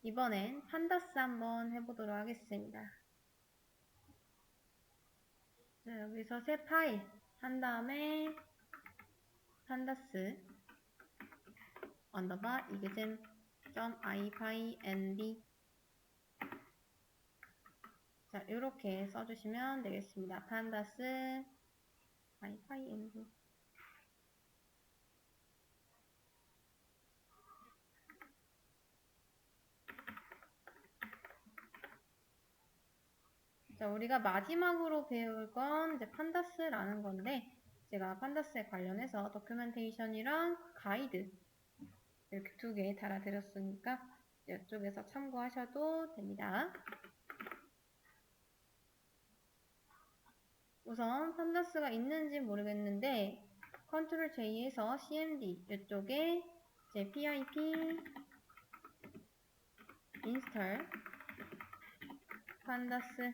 이번엔 판다스 한번 해보도록 하겠습니다. 자, 여기서 새 파일 한 다음에 판다스 언더바 exam.ipynb 자, 이렇게 써주시면 되겠습니다. 판다스 ipynb 자, 우리가 마지막으로 배울 건 이제 판다스라는 건데, 제가 판다스에 관련해서 도큐멘테이션이랑 가이드 이렇게 두 개 달아드렸으니까 이쪽에서 참고하셔도 됩니다. 우선 판다스가 있는지 모르겠는데 컨트롤 J에서 cmd 이쪽에 이제 pip install 판다스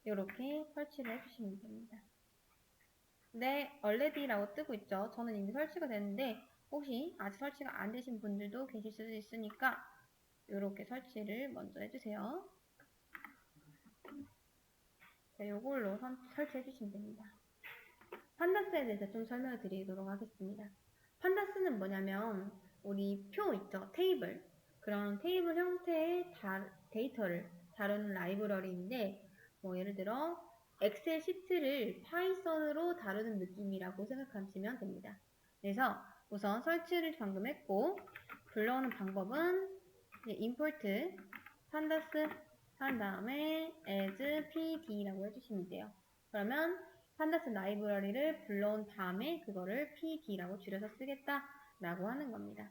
이렇게 설치를 해주시면 됩니다. 네, already라고 뜨고 있죠. 저는 이미 설치가 됐는데 혹시 아직 설치가 안 되신 분들도 계실 수도 있으니까 이렇게 설치를 먼저 해주세요. 자, 요걸로 설치해 주시면 됩니다. 판다스에 대해서 좀 설명을 드리도록 하겠습니다. 판다스는 뭐냐면 우리 표 있죠? 테이블. 그런 테이블 형태의 데이터를 다루는 라이브러리인데 뭐 예를 들어 엑셀 시트를 파이썬으로 다루는 느낌이라고 생각하시면 됩니다. 그래서 우선 설치를 방금 했고 불러오는 방법은 import 판다스 한 다음에 as pd라고 해주시면 돼요. 그러면 판다스 라이브러리를 불러온 다음에 그거를 pd라고 줄여서 쓰겠다 라고 하는 겁니다.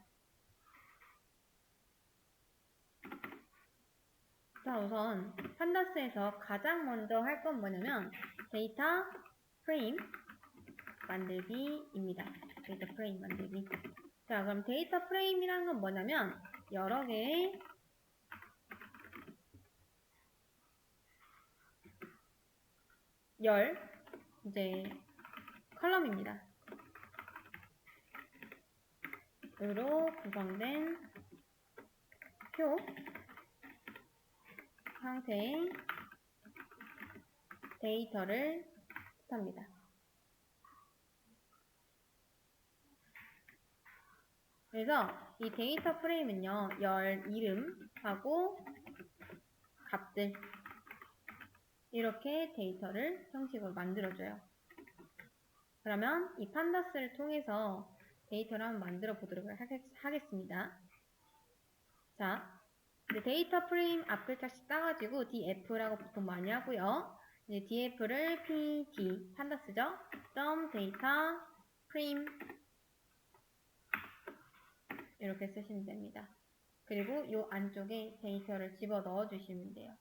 자, 우선 판다스에서 가장 먼저 할 건 뭐냐면 데이터 프레임 만들기입니다. 데이터 프레임 만들기. 자, 그럼 데이터 프레임이라는 건 뭐냐면 여러 개의 이제 컬럼입니다. 으로 구성된 표 형태의 데이터를 뜻합니다. 그래서 이 데이터 프레임은요, 열 이름하고 값들 이렇게 데이터를 형식으로 만들어줘요. 그러면 이 판다스를 통해서 데이터를 한번 만들어 보도록 하겠습니다. 자, 이제 데이터 프레임 앞글자씩 따가지고 df라고 보통 많이 하고요. 이제 df를 pd 판다스죠. 데이터 프레임 이렇게 쓰시면 됩니다. 그리고 이 안쪽에 데이터를 집어 넣어 주시면 돼요.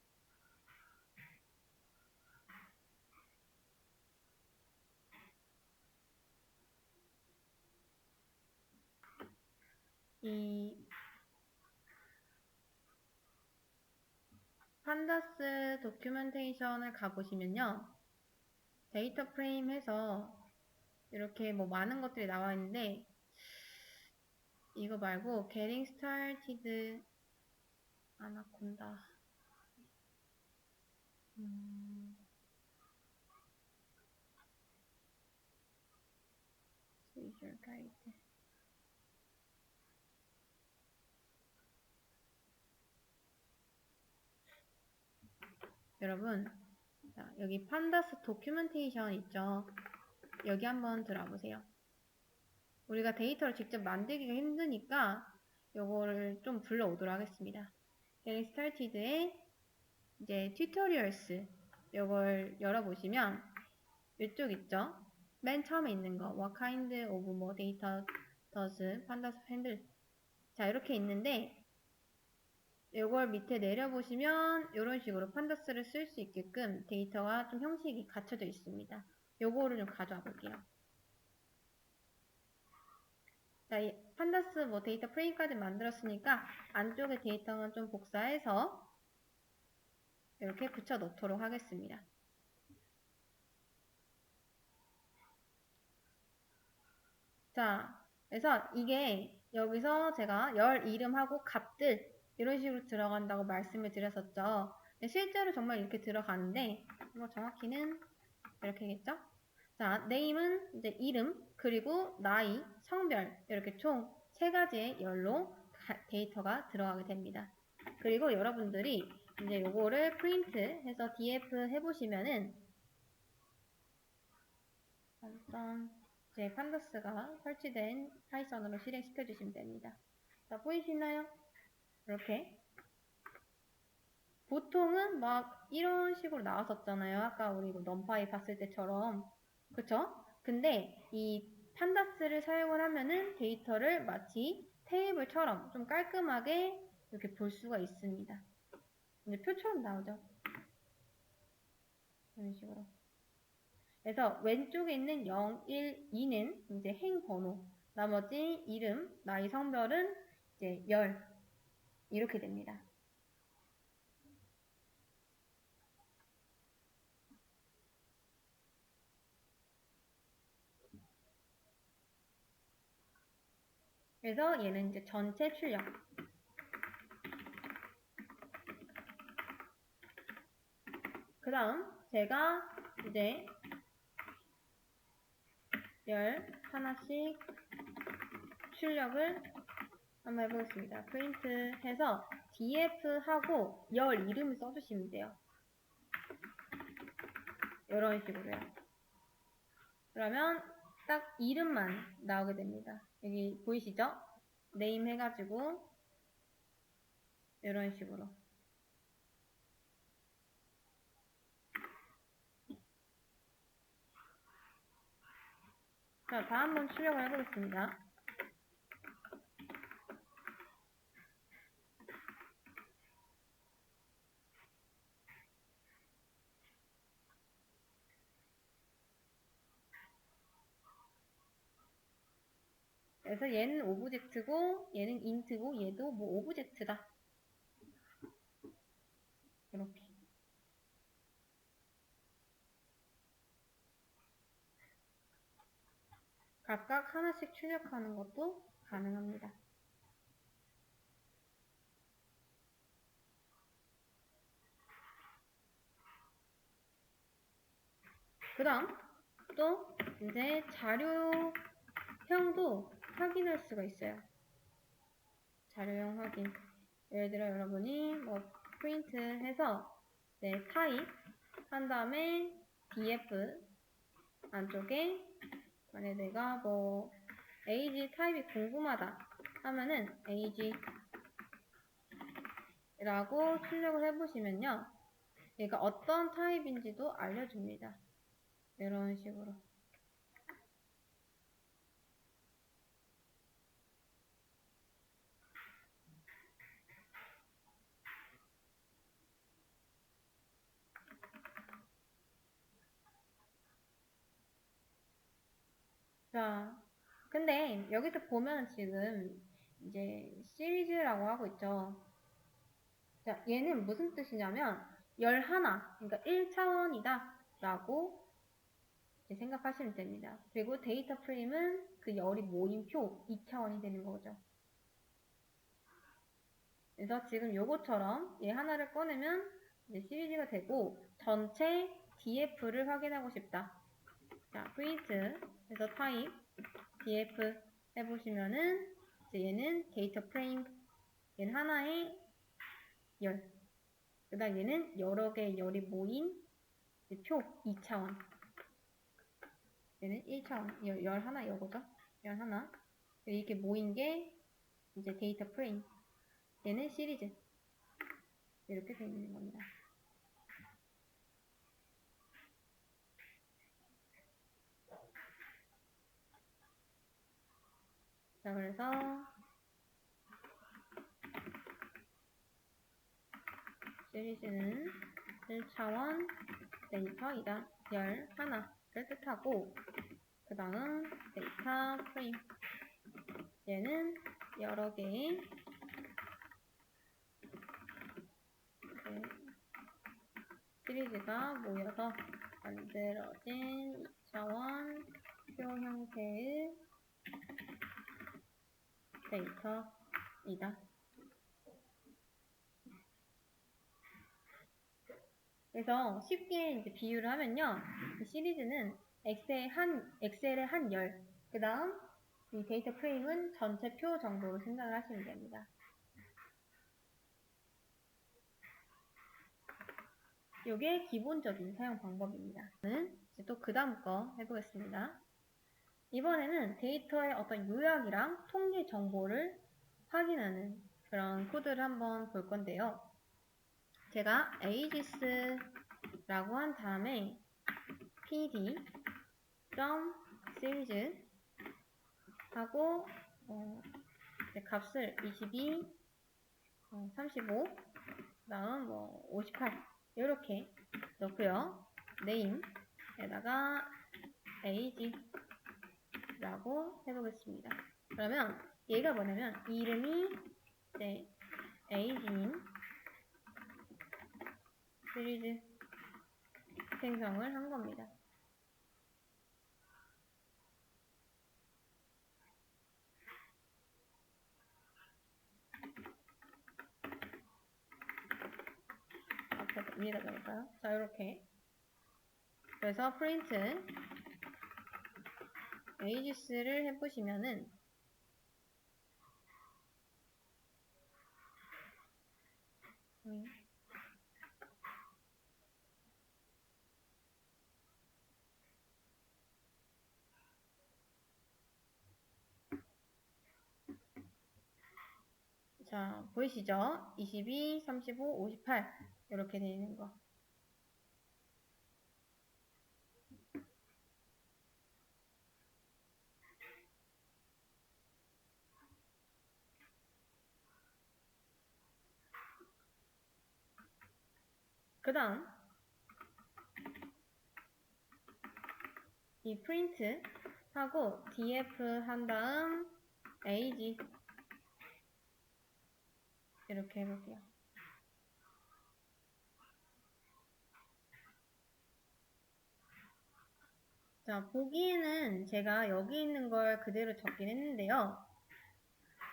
이 판다스 도큐멘테이션을 가보시면요. 데이터 프레임 해서 이렇게 뭐 많은 것들이 나와 있는데 이거 말고 getting started 아나콘다 visual guide 여러분 자, 여기 판다스 도큐멘테이션 있죠? 여기 한번 들어보세요. 우리가 데이터를 직접 만들기가 힘드니까 요거를 좀 불러오도록 하겠습니다. getting started에 이제 tutorials 요걸 열어보시면 이쪽 있죠? 맨 처음에 있는 거 what kind of 뭐 data does pandas handle 자 이렇게 있는데 이걸 밑에 내려보시면 이런 식으로 판다스를 쓸 수 있게끔 데이터가 좀 형식이 갖춰져 있습니다. 요거를 좀 가져와 볼게요. 자, 이 판다스 뭐 데이터 프레임까지 만들었으니까 안쪽에 데이터는 좀 복사해서 이렇게 붙여 놓도록 하겠습니다. 자, 그래서 이게 여기서 제가 열 이름하고 값들 이런 식으로 들어간다고 말씀을 드렸었죠. 실제로 정말 이렇게 들어가는데 뭐 정확히는 이렇게겠죠? 자, name은 이제 이름, 그리고 나이, 성별 이렇게 총 3가지의 열로 데이터가 들어가게 됩니다. 그리고 여러분들이 이제 요거를 프린트 해서 df 해보시면은 이제 판다스가 설치된 파이썬으로 실행시켜 주시면 됩니다. 자, 보이시나요? 이렇게 보통은 막 이런 식으로 나왔었잖아요. 아까 우리 넘파이 봤을 때처럼. 그쵸? 근데 이 판다스를 사용을 하면은 데이터를 마치 테이블처럼 좀 깔끔하게 이렇게 볼 수가 있습니다. 이제 표처럼 나오죠. 이런 식으로. 그래서 왼쪽에 있는 0, 1, 2는 이제 행번호, 나머지 이름, 나이, 성별은 이제 열 이렇게 됩니다. 그래서 얘는 이제 전체 출력. 그 다음 제가 이제 열 하나씩 출력을 한번 해보겠습니다. 프린트 해서 df하고 열 이름을 써주시면 돼요. 이런 식으로요. 그러면 딱 이름만 나오게 됩니다. 여기 보이시죠? 네임 해가지고 이런 식으로. 자, 다 한번 출력을 해보겠습니다. 그래서 얘는 오브젝트고 얘는 인트고 얘도 뭐 오브젝트다. 이렇게. 각각 하나씩 출력하는 것도 가능합니다. 그 다음 또 이제 자료형도 확인할 수가 있어요. 자료형 확인. 예를 들어 여러분이 뭐 프린트 해서 네, 타입 한 다음에 df 안쪽에 만약에 내가 뭐 age 타입이 궁금하다 하면은 age 라고 출력을 해보시면요. 얘가 어떤 타입인지도 알려줍니다. 이런 식으로. 자, 근데 여기서 보면 지금 이제 시리즈라고 하고 있죠. 자, 얘는 무슨 뜻이냐면 11, 그러니까 1차원이다 라고 생각하시면 됩니다. 그리고 데이터 프레임은 그 열이 모인 표 2차원이 되는 거죠. 그래서 지금 요거처럼 얘 하나를 꺼내면 이제 시리즈가 되고 전체 df를 확인하고 싶다. 자, print 해서 타입 df 해보시면은 이제 얘는 데이터 프레임, 얘는 하나의 열. 그 다음 얘는 여러 개의 열이 모인 표 2차원. 얘는 1차원. 열 하나 이거죠? 열 하나. 이렇게 모인 게 이제 데이터 프레임. 얘는 시리즈. 이렇게 되어 있는 겁니다. 자, 그래서 시리즈는 1차원 데이터이다. 열 하나를 뜻하고 그 다음 데이터 프레임. 얘는 여러 개의 시리즈가 모여서 만들어진 2차원 표 형태의 데이터이다. 그래서 쉽게 이제 비유를 하면요. 이 시리즈는 엑셀의 한 열, 그 다음 이 데이터 프레임은 전체 표 정도로 생각을 하시면 됩니다. 이게 기본적인 사용 방법입니다. 이제 또 그 다음 거 해보겠습니다. 이번에는 데이터의 어떤 요약이랑 통계 정보를 확인하는 그런 코드를 한번 볼 건데요. 제가 aegis-라고 한 다음에 pd.series 하고 값을 22, 35, 다음 58 이렇게 넣고요. name에다가 ag-라고 해보겠습니다. 그러면 얘가 뭐냐면 이름이 ag인 시리즈 생성을 한 겁니다. 앞에서 위에다 넣을까요? 자, 이렇게. 그래서 프린트 ages를 해보시면은 자, 보이시죠? 22, 35, 58 이렇게 되어 있는 거. 그 다음 이 프린트 하고 df 한 다음 ag 이렇게 해볼게요. 자, 보기에는 제가 여기 있는 걸 그대로 적긴 했는데요.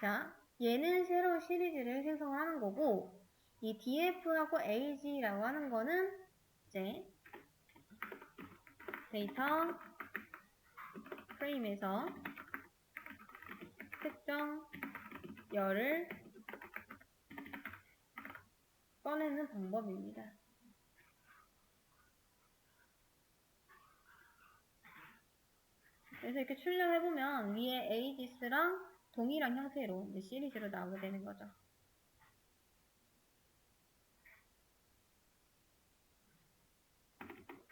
자, 얘는 새로운 시리즈를 생성하는 거고 이 df하고 ag라고 하는 거는 이제 데이터 프레임에서 특정 열을 꺼내는 방법입니다. 그래서 이렇게 출력해보면 위에 agis랑 동일한 형태로 이제 시리즈로 나오게 되는 거죠.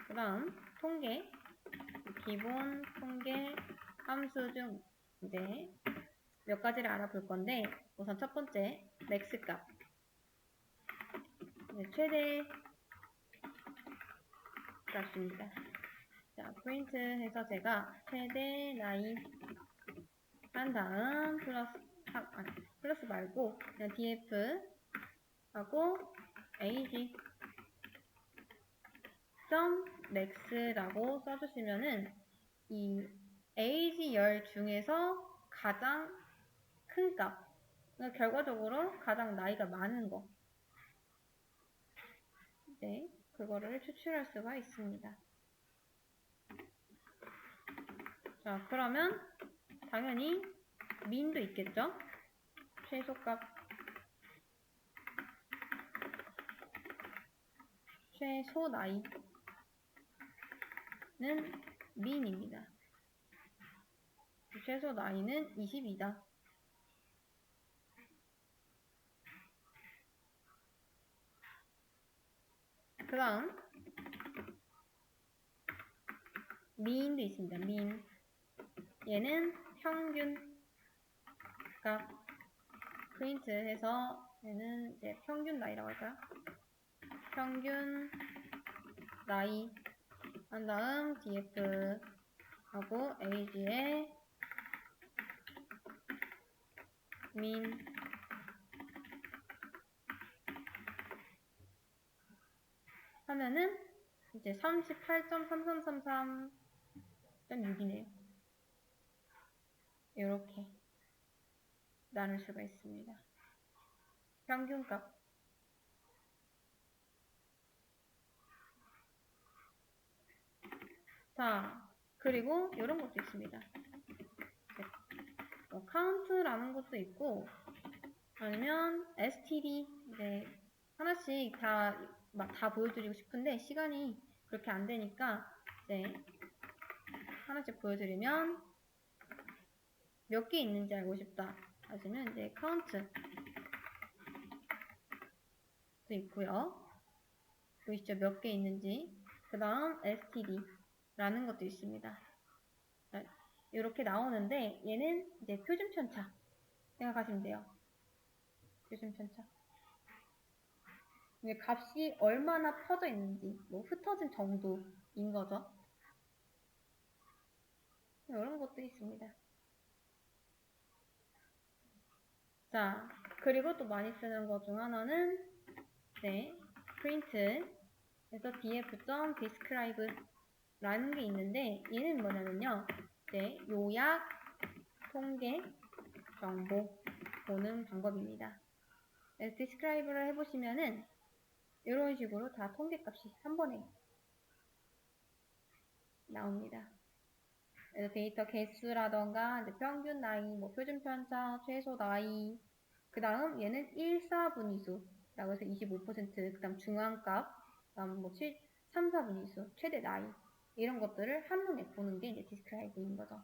그 다음 통계, 기본 통계 함수 중 이제 몇 가지를 알아볼 건데 우선 첫 번째 맥스 값, 최대 값입니다. 자, 프린트 해서 제가 최대 나이 한 다음 플러스 말고 그냥 df 하고 ag max라고 써주시면은 이 age 열 중에서 가장 큰 값, 그러니까 결과적으로 가장 나이가 많은 거, 네, 그거를 추출할 수가 있습니다. 자, 그러면 당연히 민도 있겠죠? 최소값, 최소 나이는 민입니다. 최소 나이는 22다. 그 다음 민도 있습니다. 민, 얘는 평균 값 프린트 해서 얘는 이제 평균 나이라고 할까요? 평균 나이 한 다음 df 하고 age의 민 하면은 이제 38.3333.6이네요. 이렇게 나눌 수가 있습니다. 평균값. 자, 그리고 이런 것도 있습니다. count라는 것도 있고, 아니면 std, 이제 하나씩 다 보여드리고 싶은데 시간이 그렇게 안 되니까 이제 하나씩 보여드리면 몇 개 있는지 알고 싶다 하시면 이제 count도 있고요. 보이시죠? 몇 개 있는지. 그 다음 std라는 것도 있습니다. 이렇게 나오는데 얘는 이제 표준 편차 생각하시면 돼요. 표준 편차. 이게 값이 얼마나 퍼져 있는지, 뭐 흩어진 정도인 거죠. 이런 것도 있습니다. 자, 그리고 또 많이 쓰는 것 중 하나는 print에서 df.describe라는 게 있는데 얘는 뭐냐면요. 요약, 통계, 정보 보는 방법입니다. describe를 해보시면은 이런 식으로 다 통계값이 한 번에 나옵니다. 그래서 데이터 개수라던가 평균 나이, 뭐 표준 편차, 최소 나이, 그 다음 얘는 1, 4분위수라고 해서 25%, 그 다음 중앙값, 그 다음 뭐 3, 4분위수, 최대 나이 이런 것들을 한눈에 보는 게 이제 디스크라이브인 거죠.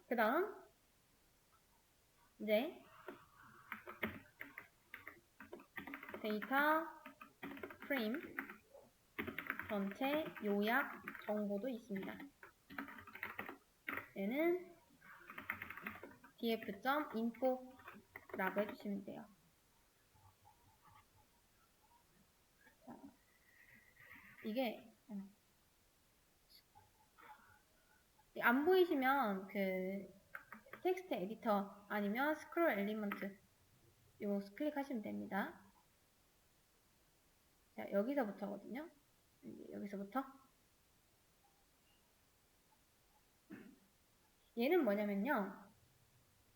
그 다음 이제 데이터 프레임 전체 요약 정보도 있습니다. 얘는 df.info라고 해주시면 돼요. 자, 이게 안 보이시면 그 텍스트 에디터 아니면 스크롤 엘리먼트 이거 클릭하시면 됩니다. 자, 여기서부터거든요. 여기서부터 얘는 뭐냐면요.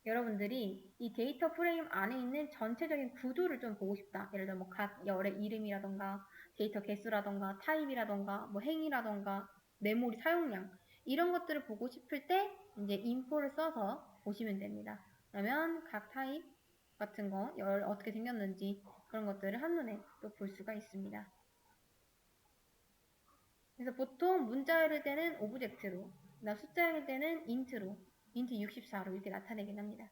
여러분들이 이 데이터 프레임 안에 있는 전체적인 구조를 좀 보고 싶다. 예를 들어 뭐 각 열의 이름이라던가 데이터 개수라던가 타입이라던가 뭐 행이라던가 메모리 사용량 이런 것들을 보고 싶을 때 이제 info를 써서 보시면 됩니다. 그러면 각 타입 같은 거 어떻게 생겼는지 그런 것들을 한눈에 또 볼 수가 있습니다. 그래서 보통 문자일 때는 오브젝트로, 숫자일 때는 int로, int 64로 이렇게 나타내긴 합니다.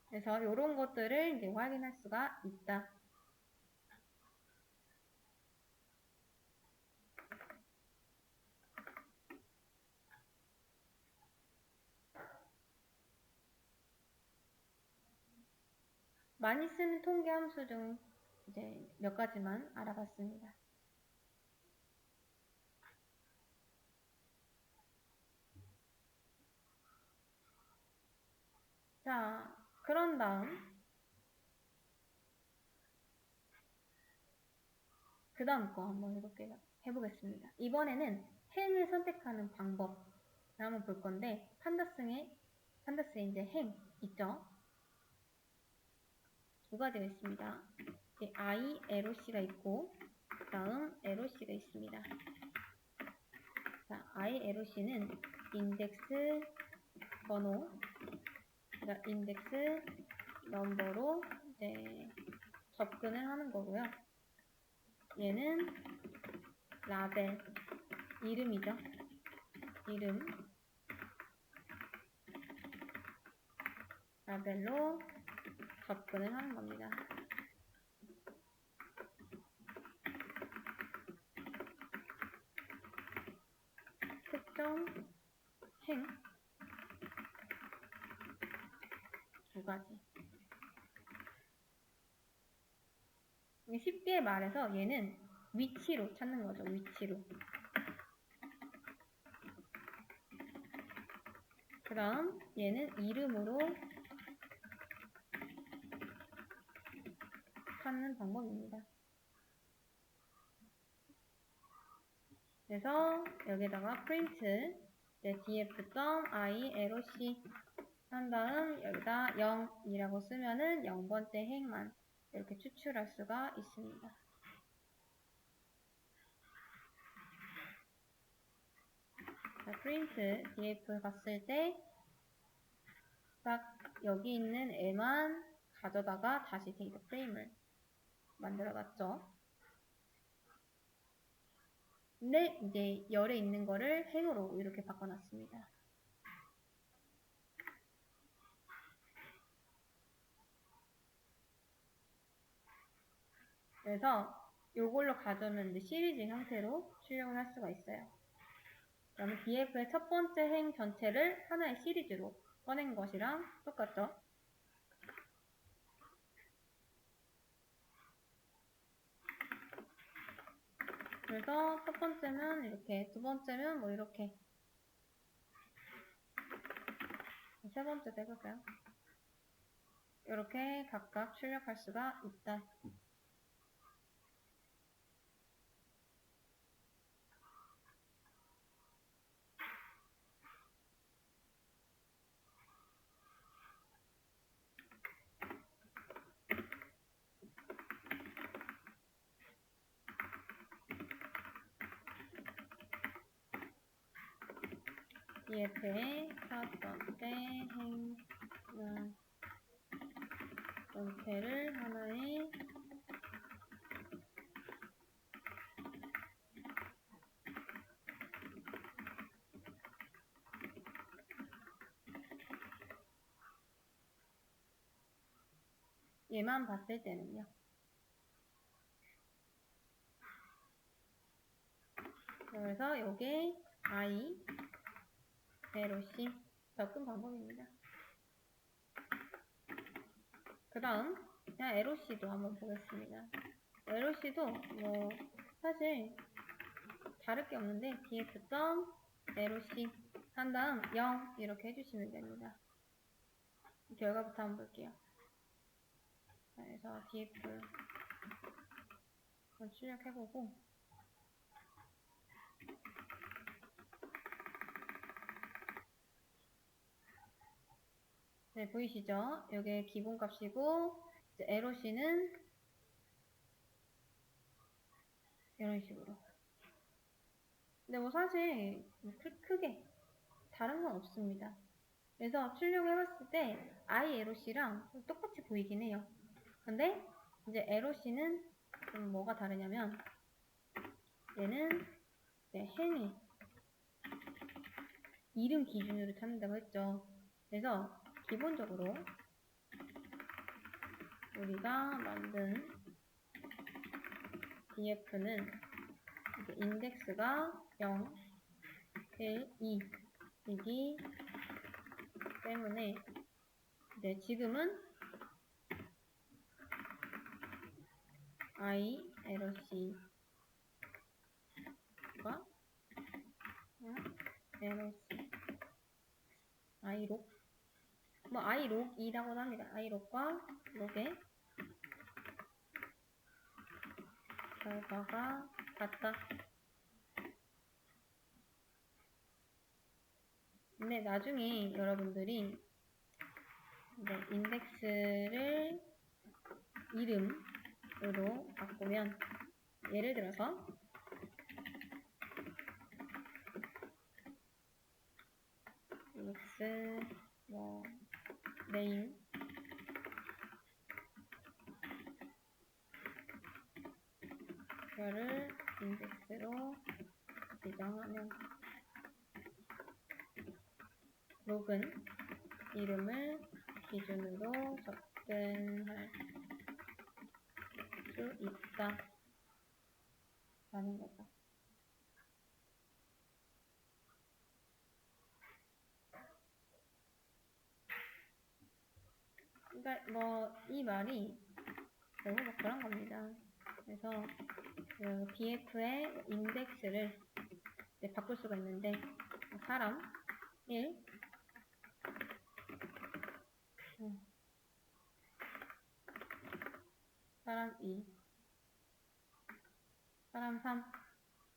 그래서 이런 것들을 이제 확인할 수가 있다. 많이 쓰는 통계 함수 중 이제 몇 가지만 알아봤습니다. 자, 그런 다음 그 다음 거 한번 해보겠습니다. 이번에는 행을 선택하는 방법을 한번 볼 건데 판다스에 이제 행 있죠? 두 가지가 있습니다. I, LOC가 있고 그 다음 LOC가 있습니다. 자, I, LOC는 인덱스 번호, 그러니까 인덱스 넘버로 이제 접근을 하는 거고요. 얘는 라벨, 이름이죠. 이름, 라벨로 접근을 하는 겁니다. 특정, 행, 두 가지. 쉽게 말해서 얘는 위치로 찾는 거죠. 위치로. 그 다음 얘는 이름으로 찾는 방법입니다. 그래서 여기다가 print df.iloc 한 다음 여기다 0이라고 쓰면은 0번째 행만 이렇게 추출할 수가 있습니다. 자, 프린트 df 갔을 때 딱 여기 있는 애만 가져다가 다시 데이터 프레임을 만들어 놨죠. 근데 이제 열에 있는 거를 행으로 이렇게 바꿔놨습니다. 그래서 이걸로 가져오면 이제 시리즈 형태로 출력을 할 수가 있어요. 그러면 df의 첫 번째 행 전체를 하나의 시리즈로 꺼낸 것이랑 똑같죠. 그래서 첫 번째면 이렇게, 두 번째면 뭐 이렇게, 세 번째도 해볼까요? 이렇게 각각 출력할 수가 있다. df의 첫 번째 행 전체를 하나의 얘만 봤을 때는요. 그래서 요게 I, LOC 접근 방법입니다. 그 다음 그냥 LOC도 한번 보겠습니다. LOC도 뭐 사실 다를 게 없는데 df.loc 한 다음 0 이렇게 해주시면 됩니다. 결과부터 한번 볼게요. 그래서 df 출력해보고 네, 보이시죠? 이게 기본값이고 이제 LOC는 이런 식으로. 근데 뭐 사실 크게 다른 건 없습니다. 그래서 출력해봤을 때 ILOC랑 똑같이 보이긴 해요. 근데 이제 LOC는 좀 뭐가 다르냐면 얘는 행위 이름 기준으로 찾는다고 했죠. 그래서 기본적으로 우리가 만든 df는 이제 인덱스가 0, 1, 2이기 때문에 이제 지금은 ILOC가 LOC iLog 뭐 iLog이라고도 합니다. iLog과 log의 결과가 같다. 근데 나중에 여러분들이 인덱스를 이름으로 바꾸면 예를 들어서 인덱스 뭐 name 이거를 인덱스로 지정하면 log은 이름을 기준으로 접근할 수 있다 라는 거죠. 그러니까 뭐 이 말이 결국 뭐 그런 겁니다. 그래서 그 df의 인덱스를 이제 바꿀 수가 있는데 사람 1 사람 2 사람 3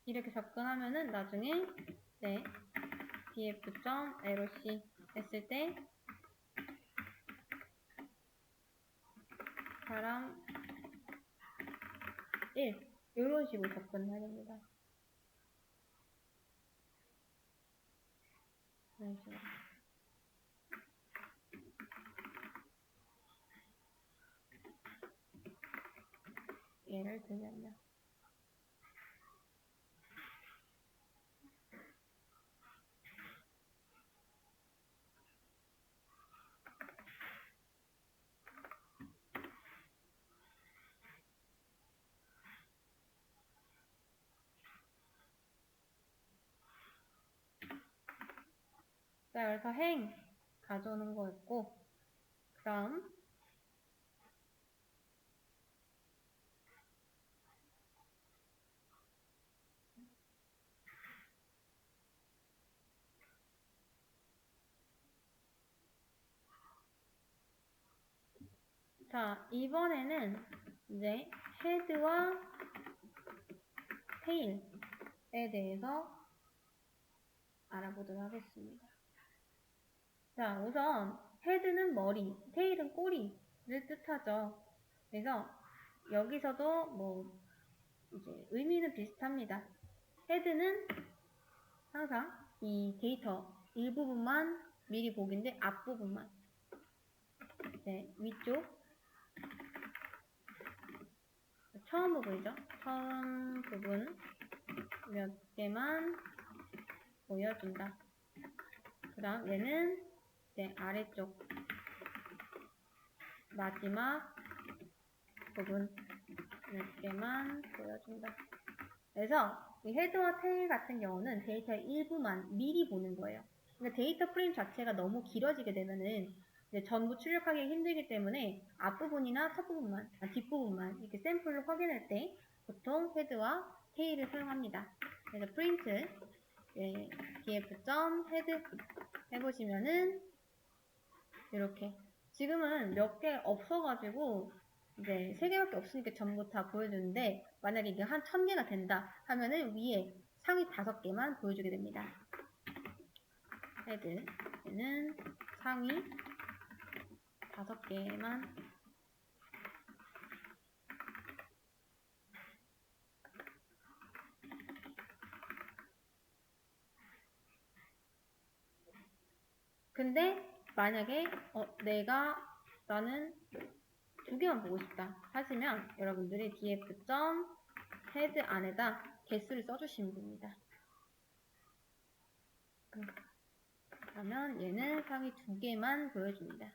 이렇게 접근하면은 나중에 df.loc 했을 때 사람 1 이런 식으로 접근해야 됩니다. 이런 식으로. 예를 들면요. 자, 그래서 행 가져오는 거였고, 그 다음 자, 이번에는 이제 헤드와 테일에 대해서 알아보도록 하겠습니다. 자, 우선 헤드는 머리, 테일은 꼬리를 뜻하죠. 그래서 여기서도 뭐 이제 의미는 비슷합니다. 헤드는 항상 이 데이터 일부분만 미리 보기인데 앞부분만 네, 위쪽 처음 부분이죠. 처음 부분 몇 개만 보여준다. 그 다음 얘는 이제 아래쪽 마지막 부분 몇 개만 보여준다. 그래서 이 헤드와 테일 같은 경우는 데이터의 일부만 미리 보는 거예요. 그러니까 데이터 프레임 자체가 너무 길어지게 되면은 이제 전부 출력하기 힘들기 때문에 앞부분이나 첫부분만, 뒷부분만 이렇게 샘플을 확인할 때 보통 헤드와 테일을 사용합니다. 그래서 프린트 df.head 해보시면은 이렇게 지금은 몇 개 없어가지고 이제 3개밖에 없으니까 전부 다 보여주는데 만약에 이게 한 1000개가 된다 하면은 위에 상위 5개만 보여주게 됩니다. 헤드는 상위 5개만 근데 만약에 나는 2개만 보고 싶다 하시면 여러분들이 df.head 안에다 개수를 써주시면 됩니다. 그러면 얘는 상위 2개만 보여줍니다.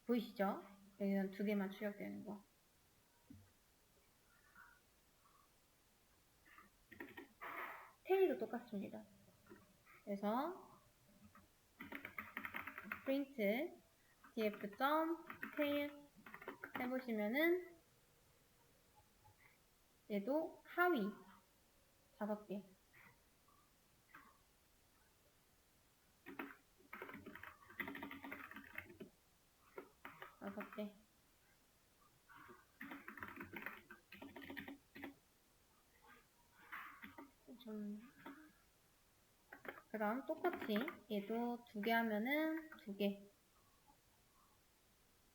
보이시죠? 여기는 2개만 출력되는 거. 테일도 똑같습니다. 그래서 print df.tail 해보시면은 얘도 하위 5개 5개 그 다음 똑같이 얘도 2개 하면은 2개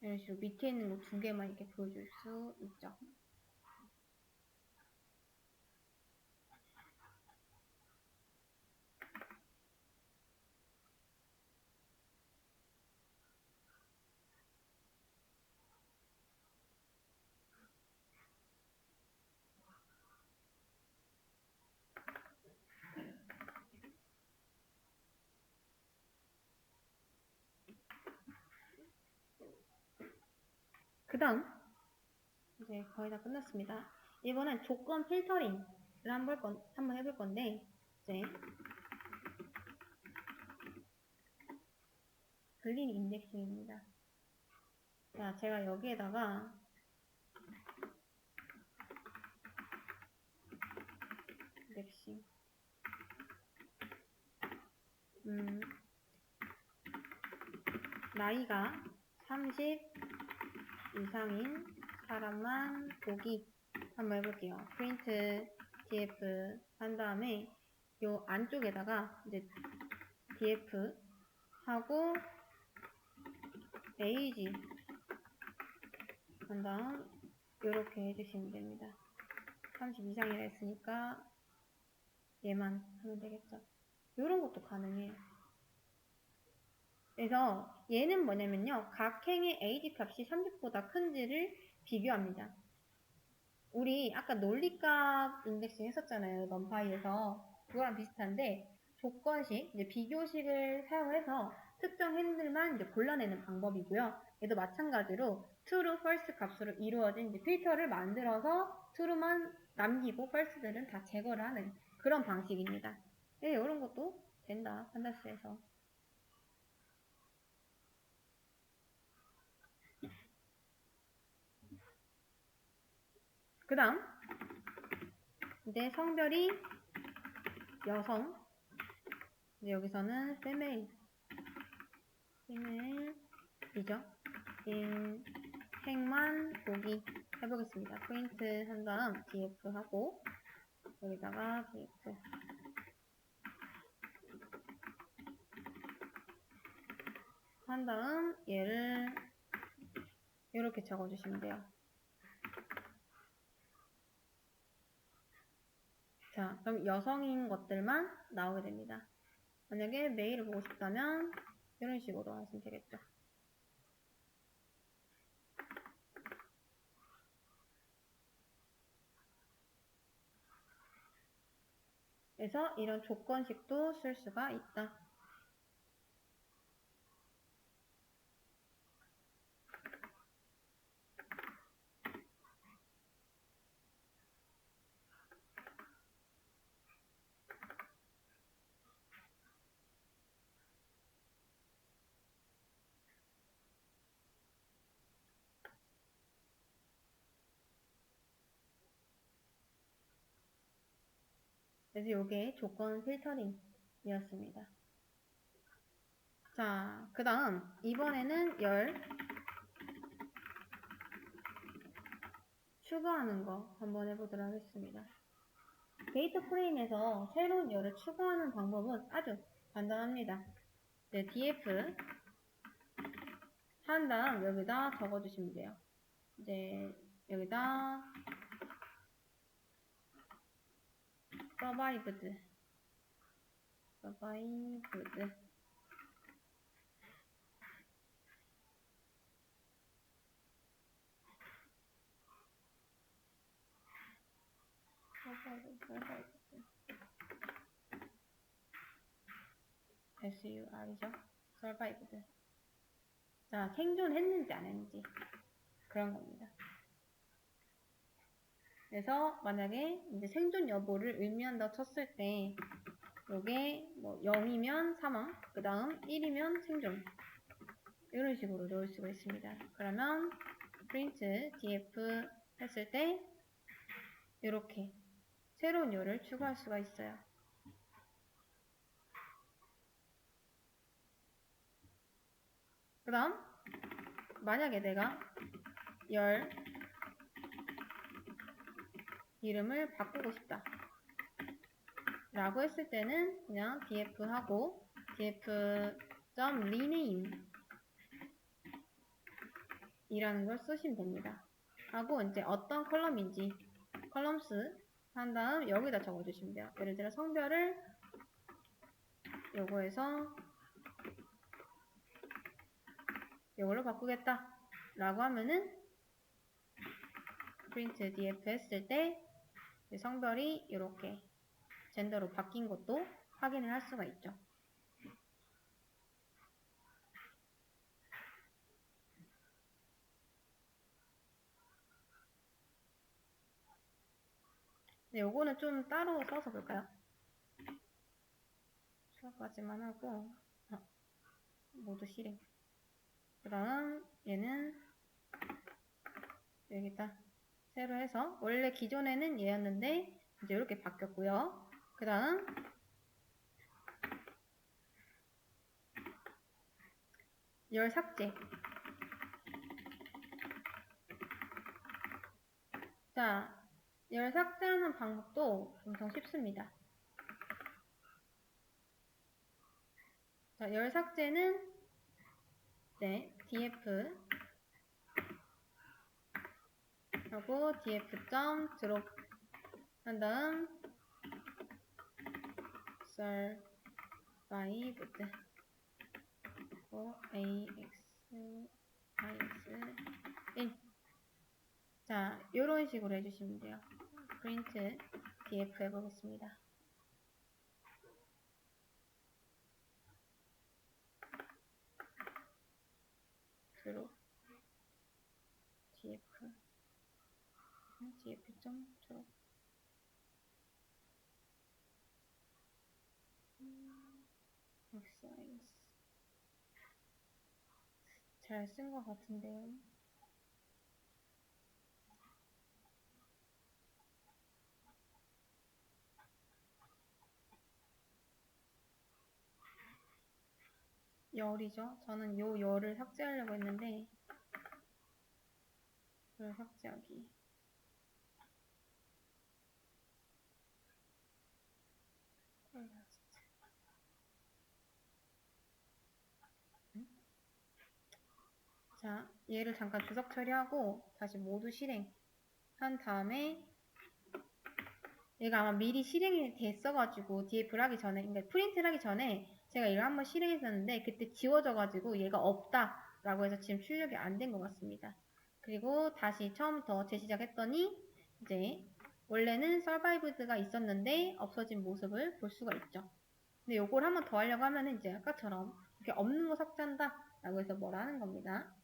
이런 식으로 밑에 있는 거 2개만 이렇게 보여줄 수 있죠. 그 다음 이제 거의 다 끝났습니다. 이번엔 조건 필터링을 한번 해볼 건데 이제 글린 인덱싱입니다. 자, 제가 여기에다가 인덱싱 나이가 30 이상인 사람만 보기 한번 해볼게요. 프린트 df 한 다음에 요 안쪽에다가 이제 df 하고 age 한 다음 요렇게 해주시면 됩니다. 30 이상이라 했으니까 얘만 하면 되겠죠. 요런 것도 가능해요. 그래서 얘는 뭐냐면요, 각 행의 age 값이 30보다 큰지를 비교합니다. 우리 아까 논리값 인덱스 했었잖아요, 넘파이에서. 그거랑 비슷한데 조건식, 이제 비교식을 사용해서 특정 행들만 이제 골라내는 방법이고요. 얘도 마찬가지로 true, false 값으로 이루어진 이제 필터를 만들어서 true만 남기고 false들은 다 제거를 하는 그런 방식입니다. 네, 이런 것도 된다, 판다스에서. 그 다음 이제 성별이 여성, 이제 여기서는 female이죠. 행만 보기 해보겠습니다. 프린트 한 다음 df 하고 여기다가 df 한 다음 얘를 이렇게 적어주시면 돼요. 자, 그럼 여성인 것들만 나오게 됩니다. 만약에 메일을 보고 싶다면 이런 식으로 하시면 되겠죠. 그래서 이런 조건식도 쓸 수가 있다. 그래서 이게 조건 필터링이었습니다. 자, 그 다음 이번에는 열 추가하는 거 한번 해보도록 하겠습니다. 데이터 프레임에서 새로운 열을 추가하는 방법은 아주 간단합니다. 네, df 한 다음 여기다 적어주시면 돼요. 이제 여기다 survived sur이죠. survived. 자, 생존했는지 안 했는지 그런 겁니다. 그래서 만약에 이제 생존 여부를 의미한다고 쳤을 때 요게 뭐 0이면 사망, 그 다음 1이면 생존, 이런 식으로 넣을 수가 있습니다. 그러면 print df 했을 때 이렇게 새로운 열을 추가할 수가 있어요. 그 다음 만약에 내가 열 이름을 바꾸고 싶다 라고 했을 때는 그냥 df 하고 df.rename 이라는 걸 쓰시면 됩니다. 하고 이제 어떤 컬럼인지 columns 한 다음 여기다 적어주시면 돼요. 예를 들어 성별을 요거에서 요걸로 바꾸겠다 라고 하면은 print df 했을 때 성별이 이렇게 젠더로 바뀐 것도 확인을 할 수가 있죠. 네, 요거는 좀 따로 써서 볼까요? 수학까지만 하고 모두 실행. 그 다음 얘는 여기다 새로 해서 원래 기존에는 얘였는데 이제 이렇게 바뀌었고요. 그 다음 열 삭제. 자, 얘를 삭제하는 방법도 엄청 쉽습니다. 자, 열 삭제는 df 하고 df.drop 한 다음 survived AX 1. 자, 요런 식으로 해주시면 돼요. print df 해보겠습니다. drop df.drop size 잘 쓴 것 같은데요. 열이죠. 저는 요 열을 삭제하려고 했는데 열 삭제하기. 자, 얘를 잠깐 주석 처리하고 다시 모두 실행한 다음에 얘가 아마 미리 실행이 됐어가지고 DF를 하기 전에, 그러니까 프린트를 하기 전에 제가 이걸 한번 실행했었는데 그때 지워져가지고 얘가 없다라고 해서 지금 출력이 안 된 것 같습니다. 그리고 다시 처음부터 재시작했더니 이제 원래는 survived가 있었는데 없어진 모습을 볼 수가 있죠. 근데 요걸 한번 더 하려고 하면은 이제 아까처럼 이렇게 없는 거 삭제한다 라고 해서 뭐라 하는 겁니다.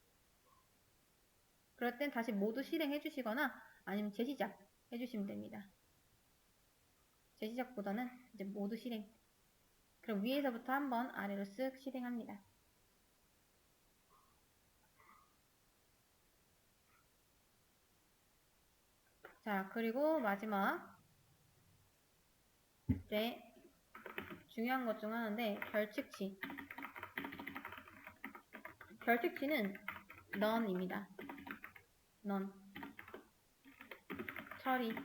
그럴 땐 다시 모두 실행해 주시거나 아니면 재시작 해주시면 됩니다. 재시작보다는 이제 모두 실행. 그럼 위에서부터 한번 아래로 쓱 실행합니다. 자, 그리고 마지막 이제 중요한 것 중 하나인데 결측치. 결측치는 none입니다. none. 처리.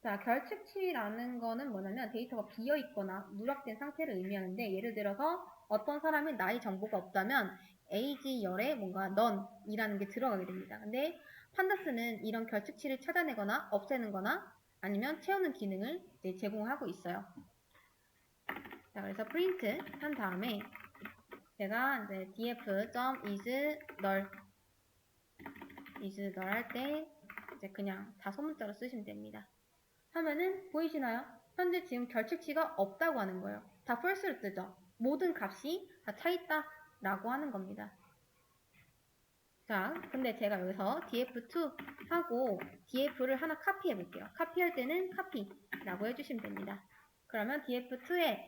자, 결측치라는 거는 뭐냐면 데이터가 비어있거나 누락된 상태를 의미하는데 예를 들어서 어떤 사람이 나이 정보가 없다면 age 열에 뭔가 none이라는 게 들어가게 됩니다. 근데 판다스는 이런 결측치를 찾아내거나 없애는 거나 아니면 채우는 기능을 이제 제공하고 있어요. 자, 그래서 print 한 다음에 제가 이제 df.isNull 할 때 이제 그냥 다 소문자로 쓰시면 됩니다. 하면은 보이시나요? 현재 지금 결측치가 없다고 하는 거예요. 다 false로 뜨죠. 모든 값이 다 차있다 라고 하는 겁니다. 자, 근데 제가 여기서 df2 하고 df를 하나 카피해 볼게요. 카피할 때는 카피라고 해주시면 됩니다. 그러면 df의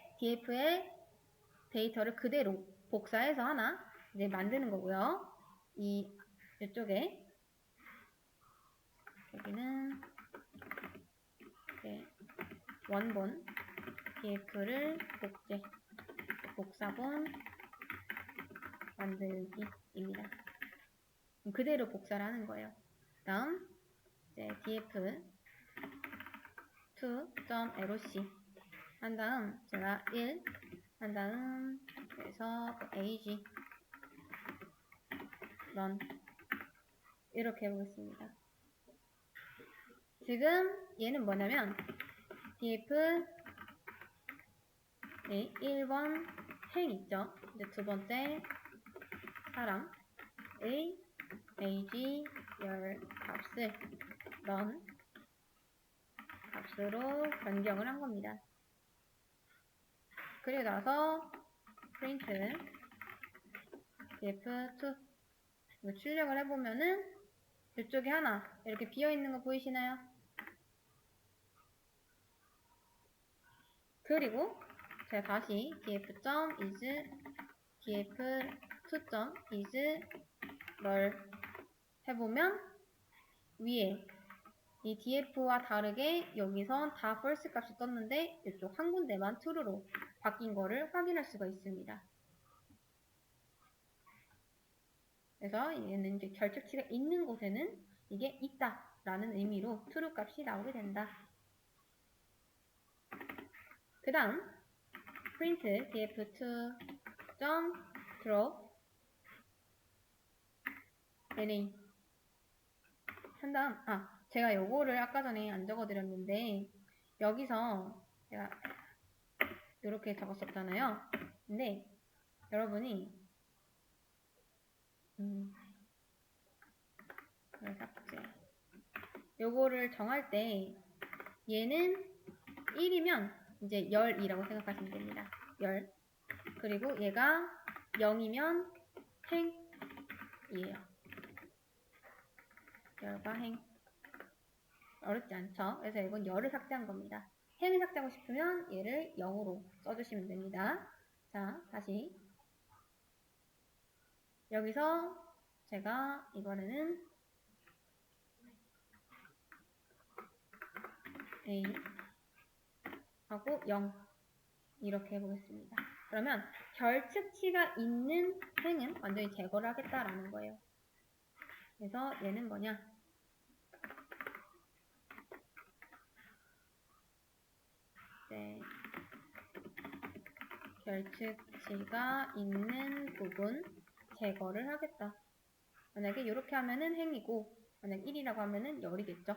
데이터를 그대로 복사해서 하나 이제 만드는 거고요. 이쪽에 여기는 원본 df를 복사본 만들기입니다. 그대로 복사를 하는 거예요. 다음 이제 df2.loc 한 다음 제가 1 한 다음 그래서 age run 이렇게 해보겠습니다. 지금 얘는 뭐냐면 df 1번 행 있죠. 이제 두 번째 사람의 age 열 값을 run 값으로 변경을 한 겁니다. 그리고 나서 print df2 이거 출력을 해보면은 이쪽에 하나 이렇게 비어있는 거 보이시나요? 그리고 제가 다시 df.is df2.is 해보면 위에 이 df와 다르게 여기선 다 false 값이 떴는데 이쪽 한 군데만 true로 바뀐 거를 확인할 수가 있습니다. 그래서 얘는 이제 결측치가 있는 곳에는 이게 있다 라는 의미로 true 값이 나오게 된다. 그 다음 print df2.drop na 한 다음 제가 요거를 아까 전에 안 적어드렸는데 여기서 제가 이렇게 적었었잖아요. 근데 여러분이 삭제 요거를 정할 때 얘는 1이면 이제 열이라고 생각하시면 됩니다. 열. 그리고 얘가 0이면 행이에요. 열과 행. 어렵지 않죠? 그래서 이건 열을 삭제한 겁니다. 행을 삭제하고 싶으면 얘를 0으로 써주시면 됩니다. 자, 다시. 여기서 제가 이번에는 A 하고 0 이렇게 해보겠습니다. 그러면 결측치가 있는 행은 완전히 제거를 하겠다라는 거예요. 그래서 얘는 뭐냐? 네. 결측치가 있는 부분 제거를 하겠다. 만약에 이렇게 하면은 행이고 만약 1이라고 하면은 열이겠죠.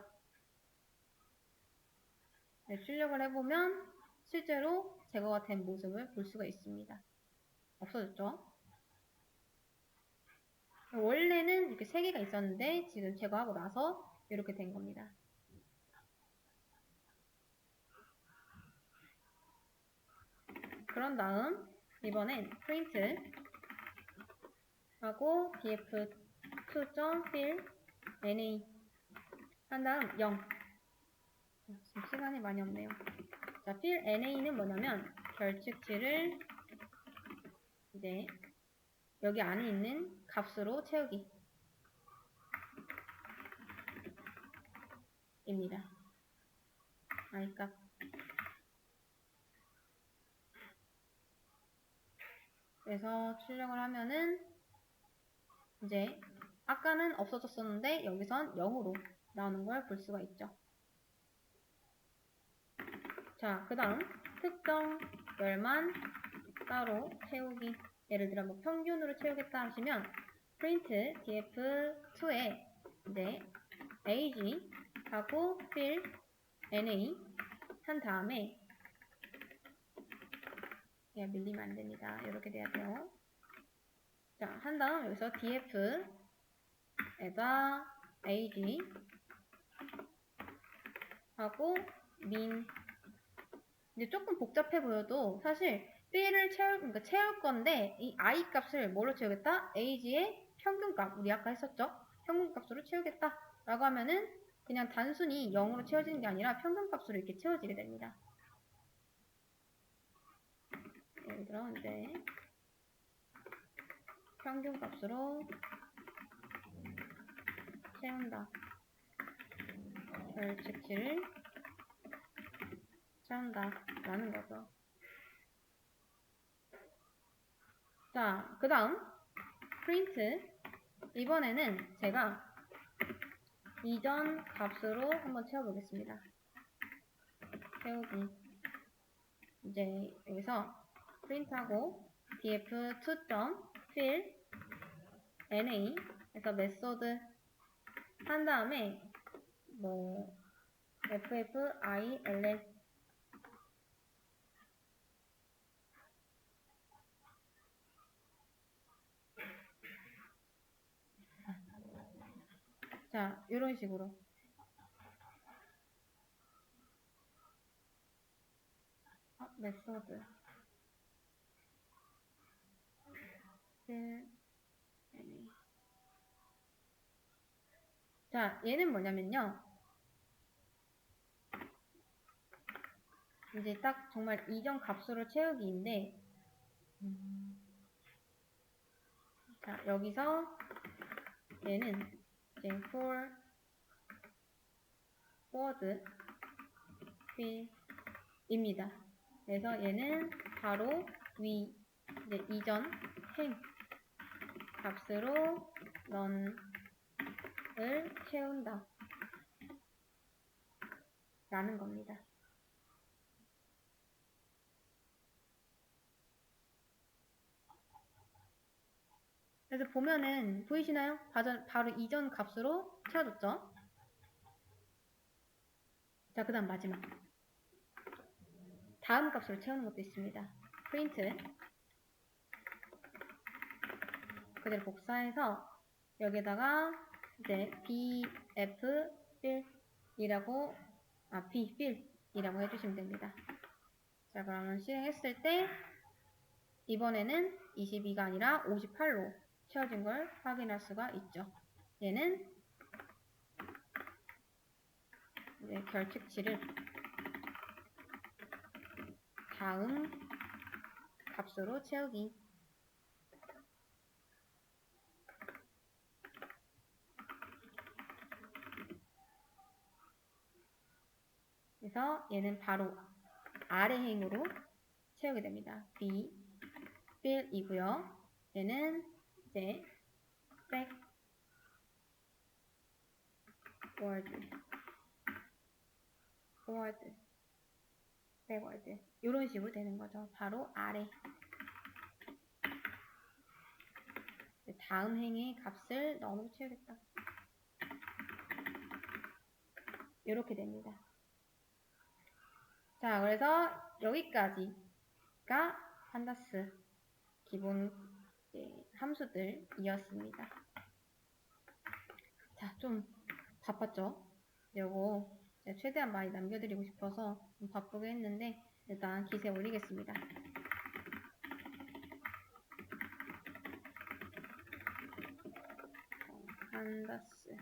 네, 출력을 해보면 실제로 제거가 된 모습을 볼 수가 있습니다. 없어졌죠? 원래는 이렇게 3개가 있었는데 지금 제거하고 나서 이렇게 된 겁니다. 그런 다음 이번엔 print 하고 df2.fill na 한 다음 0 지금 시간이 많이 없네요. 자, fill na는 뭐냐면 결측치를 이제 여기 안에 있는 값으로 채우기 입니다. i값. 그래서 출력을 하면은 이제 아까는 없어졌었는데 여기선 0으로 나오는 걸 볼 수가 있죠. 자, 그 다음 특정 열만 따로 채우기. 예를 들어 뭐 평균으로 채우겠다 하시면 print df2에 이제 ag 하고 fill na 한 다음에 밀리면 안 됩니다. 이렇게 돼야 돼요. 자, 한 다음 여기서 df에다 ag 하고 min. 이제 조금 복잡해 보여도 사실 b를 채울 건데 이 i 값을 뭐로 채우겠다? ag의 평균값, 우리 아까 했었죠? 평균값으로 채우겠다 라고 하면은 그냥 단순히 0으로 채워지는 게 아니라 평균값으로 이렇게 채워지게 됩니다. 예를 들어 이제 평균값으로 채운다. 결측치를 채운다 라는 거죠. 자, 그 다음 print. 이번에는 제가 이전 값으로 한번 채워보겠습니다. 채우기. 이제 여기서 print하고 df2.fill na 해서 메소드 한 다음에 뭐 ffill 자, 이런 식으로 메소드 자, 얘는 뭐냐면요. 이제 딱 정말 이전 값으로 채우기인데 자, 여기서 얘는 이제 forward fill입니다. 그래서 얘는 바로 위 이제 이전 행 값으로 none을 채운다 라는 겁니다. 그래서 보면은 보이시나요? 바로 이전 값으로 채워줬죠? 자, 그 다음 마지막. 다음 값으로 채우는 것도 있습니다. 프린트. 그대로 복사해서 여기다가 이제 bf 필이라고 b 필이라고 해주시면 됩니다. 자, 그러면 실행했을 때 이번에는 22가 아니라 58로 채워진 걸 확인할 수가 있죠. 얘는 이제 결측치를 다음 값으로 채우기. 그래서 얘는 바로 아래 행으로 채우게 됩니다. b 필이고요. 얘는 이제 backward 이런 식으로 되는 거죠. 바로 아래. 다음 행의 값을 넣어 채우겠다. 이렇게 됩니다. 자, 그래서 여기까지가 판다스 기본 함수들이었습니다. 자, 좀 바빴죠? 요거 최대한 많이 남겨드리고 싶어서 좀 바쁘게 했는데 일단 기세 올리겠습니다. 판다스